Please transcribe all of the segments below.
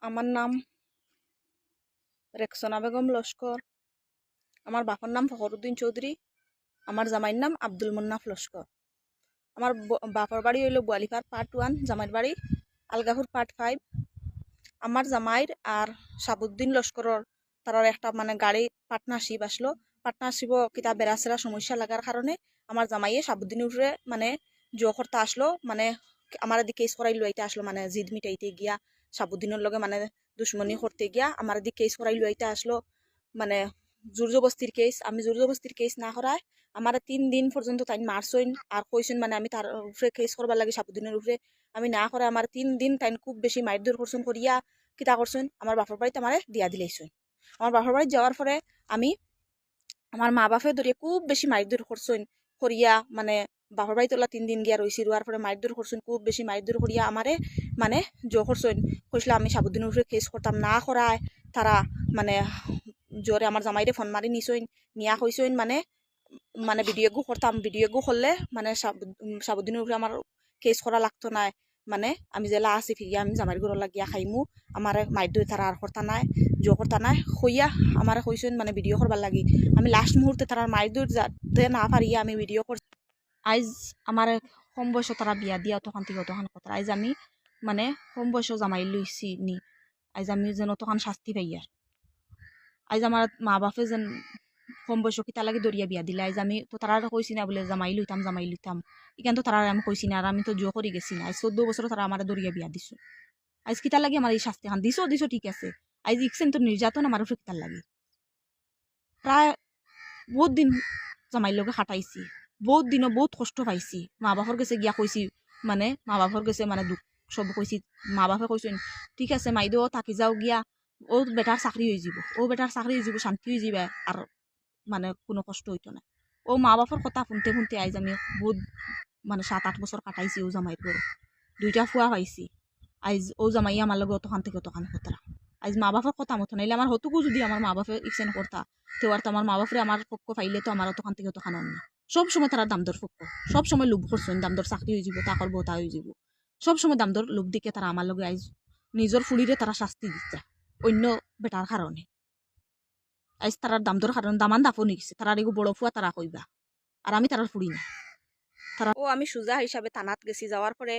আমার নাম রেক্সনা বেগম লস্কর। আমার বাবার নাম ফখরুদ্দিন চৌধুরী। আমার জামাইয়ের নাম আব্দুল মুন্নাফ লস্কর। আমার বাপর বাড়ি হইল গোয়ালিপার পার্ট 1, জামাইয়ের বাড়ি আলগাপুর পার্ট 5। আমার জামাইর আর সাবুদ্দিন লস্করর তার একটা মানে গাড়ি পার্টনারশিপ আসলো। পার্টনারশিপও কিতা বেড়াচেরা সমস্যা লাগার কারণে আমার জামাইয়ে সাবুদ্দিনের উপরে মানে জো করতে আসলো, মানে আমার দিকে কেস করাই লইতে আসলো, মানে জিদ মিটাইতে গিয়া সাবুদ্দিনের লগে মানে দুশ্মনী করতে গিয়া আমার দিকে কেস করাই লইতে আসলো, মানে জোর জবস্তির কেস। আমি জোর জবস্তির কেস না করায় আমার 3 দিন পর্যন্ত তাই মারছইন আর কইছেন মানে আমি তার উপরে কেস করবার লাগে সাবুদ্দিনের উপরে। আমি না করে আমার 3 দিন তাই খুব বেশি মারধর করছেন করিয়া কিতা করছেন আমার বাপর বাড়িতে আমারে দিয়া দিলেইছেন। আমার বাপর বাড়ি যাওয়ার পরে আমি আমার মা বাপে ধরিয়া খুব বেশি মারধর করছেন করিয়া, মানে বাপর বাড়ি তোলা 3 দিন গিয়া রইছি, রোয়ার পরে মারধর করছেন খুব বেশি মারধর করিয়া আমারে মানে জো করছেন। কইছিল আমি সাবুদ্দিনের উপরে কেস করতাম না করায় তারা মানে জোরে আমার জামাইরে ফোন মারি নিছইন, নিয়া কইসইন মানে মানে ভিডিও গু করতাম, ভিডিও গু করলে মানে সাবুদ্দিনের উপরে আমার কেস করা লাগতো না, মানে আমি জেলা আছি ফিরিয়া আমি জামাইর ঘর লাগিয়া খাইমু, আমার মাইদ্যই তারা আর করতা নাই, জো করতা নাই হইয়া আমার কইসইন মানে ভিডিও করবার লাগি। আমি লাস্ট মুহূর্তে তারা মাইদ্যই যাতে না পারিয়া আমি ভিডিও কর। আইজ আমার কম বয়স তারা বিয়া দিয়া তখন থেকে তখন কথা আইজ আমি মানে কম বয়স জামাই লইছি নি, আইজ আমি যেন তখন শাস্তি পাইয়ার। আইজ আমার মা বাপে যেন কম বয়স কিতা লাগে দরিয়া বিয়া দিলে। আইজ আমি তো তারা কইছি না বলে জামাই লইতাম ইখান তো তারা আমি কইছি না, আর আমি তো জো করি গেছি না। আজ 14 বছর তারা আমার দরিয়া বিয়া দিছো। আইজ কিতা লাগে আমার এই শাস্তি খান দিছো ঠিক আছে। আইজ ইকছেন তো নির্যাতন আমার উপরে কিতা লাগে। প্রায় বহুত দিন জামাইর লগে খাটাইছি, বহুত দিনও বহুত কষ্ট পাইছি। মা বাপর গেছে গিয়া কইছি, মানে মা বাপর গেছে মানে দুঃখ সব কইছি। মা বাপে কইছেন ঠিক আছে মাইদো থাকি যাও গিয়া, ও বেটার চাকরি হয়ে যাব, শান্তি হয়ে যাবে, আর মানে কোনো কষ্ট হইতো না। ও মা বাপর কথা শুনতে শুনতে আইজ আমি বহুত মানে 7-8 বছর কাটাইছি ও জামাইর ঘরে। 2টা ফুয়া পাইছি। আইজ ও জামাই আমার লগে অতখান থেকে অতখান খতরা। আইজ মা বাপের কথা মতো নাইলে আমার হতুকু যদি আমার মা বাপে ইকসেন করতা তো আর তো আমার মা বাপরে আমার পক্ষ পাইলে তো আমার অতখান থেকে অতখান অন্য। সব সময় তারা দামদর পক্ষ, সব সময় লোভ করছেন দামদর চাকরি হয়ে যাব, তা করবো তা হয়ে যাব, সব সময় দামদর লোভ দিকে তারা আমার লগে আইজ নিজের ফুলিরে তারা শাস্তি দিচ্ছে অন্য বেটার কারণে। আইজ তারার দামদর কারণে দামান দাফন গেছে, তারা এগো বড় ফুয়া তারা কইবা, আর আমি তারার ফুড়ি না। তারা ও আমি সুজা হিসাবে থানাত গেছি, যাওয়ার পরে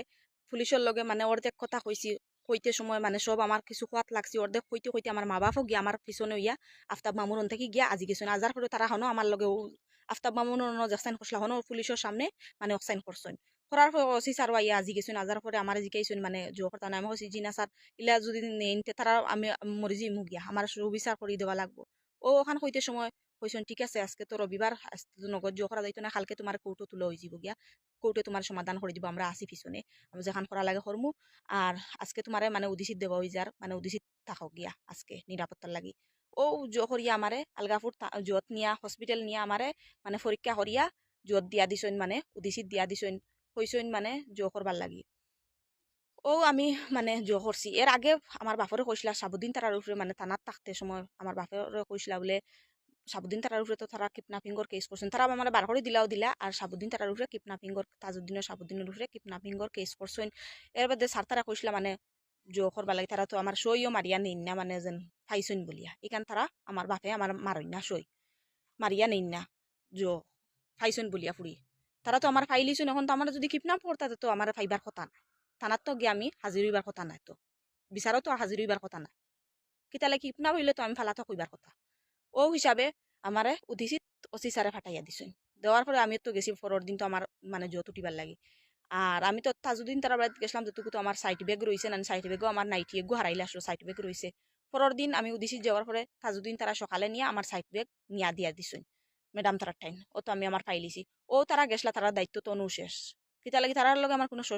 পুলিশের লগে মানে অর্ধেক কথা কইছি। কইতে সময় মানে সব আমার কিছু খোয়াত লাগছি, অর্ধেক কইতে কইতে আমার মা বাপও গিয়া আমার পিছনে হইয়া আফতাব মামুন থেকে গিয়া আজি গেছেন। আজার পরে তারা হনো আমার লগে আফতাব মামুন সাইন করছিল হনো পুলিশের সামনে মানে সাইন করছেন। করার পরে ওসি স্যার আইয়া আজি গেছেন। আজার পরে আমার জিকাইছেন মানে জো করতা না। আমি কইছি জি না স্যার, ইলা যদি নেইনতে তারা আমি মরি যাইমু গিয়া, আমার সুবিচার করে দেওয়া লাগবো। ও ওখান কইতে সময় কইছেন ঠিক আছে আজকে তো রবিবার, আজকে তো নগদ জো করা যাইতো না, কালকে তোমার কোর্টও তুলে হয়ে যাব গিয়া, কোর্টে তোমার সমাধান করে দিব, আমরা আসি পিছনে, আমি যেখান করা লাগে করমু। আর আজকে তোমারে মানে উদিসিত দেওয়া হয়ে যার, মানে উদিসিত থাকক গিয়া আজকে নিরাপত্তার লাগি। ও জো করিয়া আমারে আলগাপুর জোত নিয়া হসপিটাল নিয়া আমারে মানে পরীক্ষা করিয়া জোত দিয়া দিছইন, মানে উদিসিত দিয়া দিছইন, কইসইন মানে জো করবার লাগি। ও আমি মানে জো করছি। এর আগে আমার বাপরে কইসলা সাবুদ্দিন তারার উপরে মানে থানাত থাকতে সময় আমার বাপরে কইসলা বলে সাবুদ্দিন তারার উপরে তো তারা কিডন্যাপিংর কেস করছেন, তারা আমার বার করে দিলা আর সাবুদ্দিন তারার উপরে কিডন্যাপিংর, তাজউদ্দিনের সাবুদ্দিনের উপরে কিডন্যাপিংর কেস করছেন। এর বাদে স্যার তারা কইসলা মানে জো করবা লাগে, তারা তো আমার সইও মারিয়া নেই না, মানে যেন ফাইসইন বলিয়া এখান তারা আমার বাপে আমার মারই না, সই মারিয়া নেই না জো ফাইসইন বলিয়া ফুড়ি। তারা তো আমার ফাইলিছুন, এখন তো আমার যদি কিডন্যাপ করতা তো আমার ফাইবার কথা না, থানার তো গিয়ে আমি হাজির হইবার কথা নাই, তো বিচারও তো হাজির হইবার কথা না, কিতালে কিডন্যাপ হইলে তো আমি ফালাতো কইবার কথা। ও হিসাবে আমারে উঠিছি ওসি স্যারে ফাটাইয়া দিছেন। দেওয়ার পরে আমি তো গেছি পরের দিন তো আমার মানে জোত উঠিবার লাগি। আর আমি তো তাজুদ্দিন তারা বাড়িতে গেছিলাম, যেটুকু তো আমার সাইট ব্যাগ রয়েছে না, সাইট ব্যাগও আমার নাইটি এগু হারাইলে আসলো, সাইট ব্যাগ রয়েছে। পরের দিন আমি উদিসি যাওয়ার পরে তাজুদ্দিন তারা সকালে নিয়ে আমার সাইট ব্যাগ নিয়া দিয়া দিছেন ম্যাডাম তারার টাইম। ও তো আমি আমার পাইলিছি। ও তারা গেছলা, তারা দায়িত্ব তো অনুশেষ, কিতা লাগি তারার লগে আমার কোনো সহ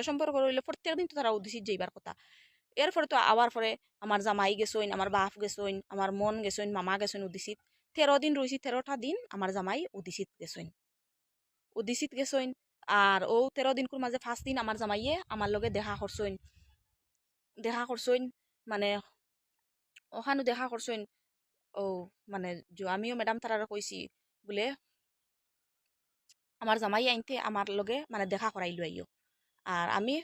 সম্পর্ক রইলে প্রত্যেক দিন তো তারা উদিসি যাইবার কথা। এরপরে তো আবার পরে আমার জামাই গেছইন, আমার বাপ গেছইন, আমার মন গেছইন, মামা গেছইন উদিসিত। 13 দিন রয়েছি, 13টা দিন আমার জামাই উদিসিত গেছইন, উদিসিত গেছইন। আর ও 13 দিন মাঝে 5 দিন আমার জামাইয়ে আমার লগে দেখা করছইন মানে ওখানে দেখা করছইন। ও মানে আমিও ম্যাডাম তারা কইছি বলে আমার জামাই আইনতে আমার লগে মানে দেখা করাইলো আইও। আর আমি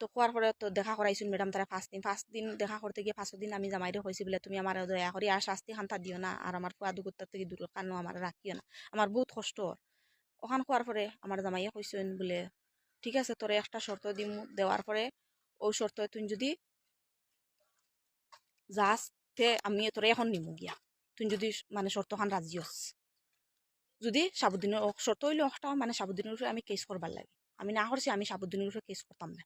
তো খোয়ার পরে তো দেখা করাইছিল ম্যাডাম তারা 5 দিন দেখা করতে গিয়ে 5 দিন আমি জামাইরে কইছি বলে তুমি আমার দয়া করি আর শাস্তি খান্তা দিও না আর আমার ফুয়া দুগুত্তার থেকে দূর কানো আমার রাখিও না, আমার বহুত কষ্ট। ওখান খোয়ার পরে আমার জামাইয়ে কইছেন বলে ঠিক আছে তোরে একটা শর্ত দিমু, দেওয়ার পরে ওই শর্ত তুই যদি যাস তে আমি তোরে এখন নিমু গিয়া, তুই যদি মানে শর্তখান রাজি হস, যদি সাবুদ্দিনের শর্ত হইলে একটা মানে সাবুদ্দিনের উপরে আমি কেস করবার লাগে, আমি না করছি আমি সাবুদ্দিনের উপরে কেস করতাম না।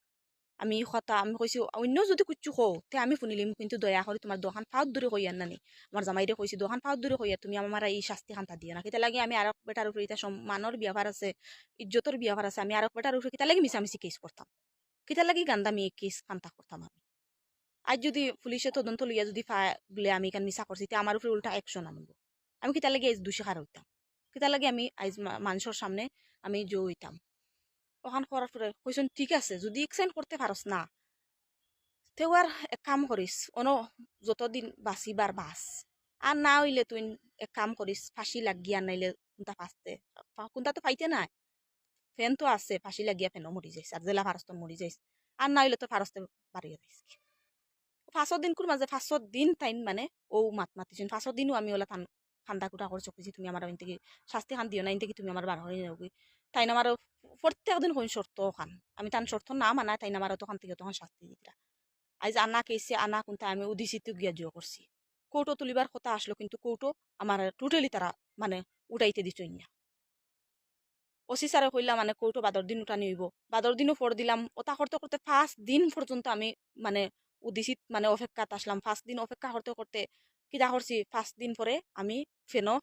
আমি কথা আমি কইছি অন্য যদি কুচ্ছু কও তে আমি শুনিলিম, কিন্তু দয়া করে তোমার দোকান ফাউত দূরে কইয়ার নানি, আমার জামাইরে কইছি দোকান ফাউত দূরে কইয়া তুমি আমার এই শাস্তি খান্তা দিও না, কিতা লাগে আমি আরেক বেটার উপরে এটা সম্মানের ব্যবহার আছে, ইজ্জতের ব্যবহার আছে, আমি আরেক বেটার উপরে কিতা লাগে মিশামিশি কেস করতাম, কিতা লাগি গান্দামি কেস খান্তা করতাম আমি। আজ যদি পুলিশে তদন্ত লইয়া যদি বলে আমি কান মিশা করছি তে আমার উপরে উল্টা অ্যাকশন আনবো, আমি কিতা লাগে আজ দোষী খার হইতাম, কিতা লাগে আমি আজ মানুষের সামনে আমি জো হইতাম। ওখান করার পরে কইছেন ঠিক আছে যদি এক্সেন্ট করতে পারস না তেও আর এক কাম করিস অনো যতদিন বাঁচিবার বাস, আর না হইলে তুই এক কাম করিস ফাঁসি লাগিয়া নাইলে কোনটা ফাঁসতে কোনটা তো পাইতে নাই, ফেন তো আছে ফাঁসি লাগিয়া ফেনও মরি যাইস আর জেলা ফারস্ত মরি যাইস, আর না হইলে তো ফারস্তে বাড়িয়ে যাইস। 5 দিন মাঝে 5 দিন টাইম মানে ও মাতিছেন 5 দিনও আমি ওলা ঠান্ডা কুটা করছো খুঁজি তুমি আমার থেকে শাস্তি খান দিও না ইনতে কি তুমি আমার বার হয়ে যাবি, তাই না আমার প্রত্যেক দিন হইন শর্ত খান, আমি তান শর্ত না মানা তাই না আমার তখন থেকে তখন শাস্তি দিতা। আজ আনা কেসে আনা কোনটা আমি উদিসিতে গিয়া জিও করছি, কোর্টও তুলিবার কথা আসলো কিন্তু কোর্টও আমার টোটালি তারা মানে উঠাইতে দিত না। ওসি স্যারে কইলা মানে কোর্টও বাদর দিন উঠানি হইব, বাদর দিনও ফর দিলাম ওটা করতে করতে 5 দিন পর্যন্ত আমি মানে উদিসিত মানে অপেক্ষাত আসলাম, 5 দিন অপেক্ষা করতে করতে কিতা করছি 5 দিন পরে আমি ফেনো